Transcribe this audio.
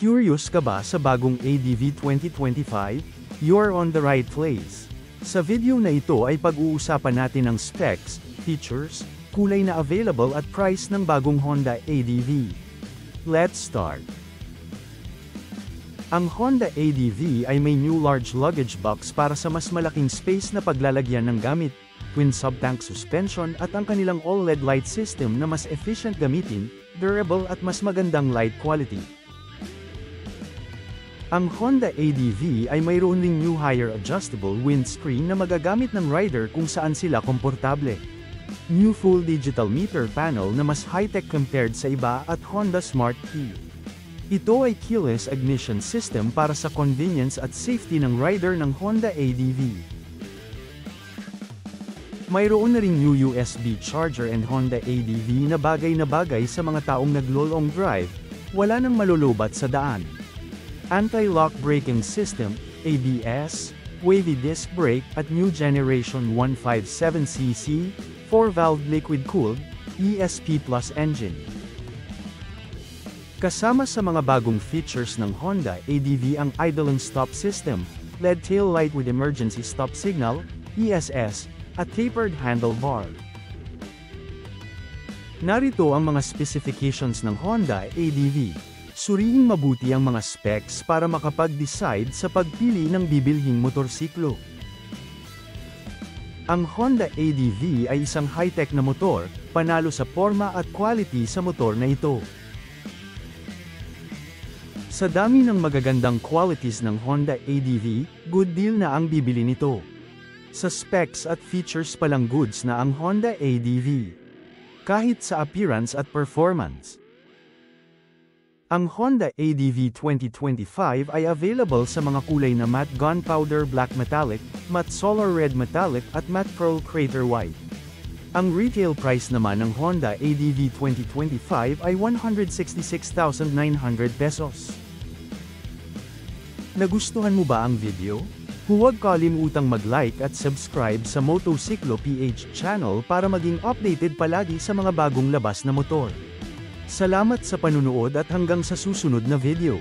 Curious ka ba sa bagong ADV 2025? You're on the right place. Sa video na ito ay pag-uusapan natin ang specs, features, kulay na available at price ng bagong Honda ADV. Let's start. Ang Honda ADV ay may new large luggage box para sa mas malaking space na paglalagyan ng gamit, twin sub-tank suspension at ang kanilang all-LED light system na mas efficient gamitin, durable at mas magandang light quality. Ang Honda ADV ay mayroon ding new higher adjustable windscreen na magagamit ng rider kung saan sila komportable. New full digital meter panel na mas high-tech compared sa iba at Honda Smart Key. Ito ay keyless ignition system para sa convenience at safety ng rider ng Honda ADV. Mayroon na ring new USB charger and Honda ADV na bagay sa mga taong naglo-long drive, wala nang malulubat sa daan. Anti-lock braking system, ABS, wavy disc brake at new generation 157cc, 4-valve liquid-cooled, ESP Plus engine. Kasama sa mga bagong features ng Honda ADV ang idling stop system, LED tail light with emergency stop signal, ESS, at tapered handlebar. Narito ang mga specifications ng Honda ADV. Suriing mabuti ang mga specs para makapag-decide sa pagpili ng bibilhing motorsiklo. Ang Honda ADV ay isang high-tech na motor, panalo sa porma at quality sa motor na ito. Sa dami ng magagandang qualities ng Honda ADV, good deal na ang bibili nito. Sa specs at features palang goods na ang Honda ADV. Kahit sa appearance at performance. Ang Honda ADV 2025 ay available sa mga kulay na matte gunpowder black metallic, matte solar red metallic at matte pearl crater white. Ang retail price naman ng Honda ADV 2025 ay 166,900 pesos. Nagustuhan mo ba ang video? Huwag kalimutang mag-like at subscribe sa Motosiklo PH channel para maging updated palagi sa mga bagong labas na motor. Salamat sa panunood at hanggang sa susunod na video.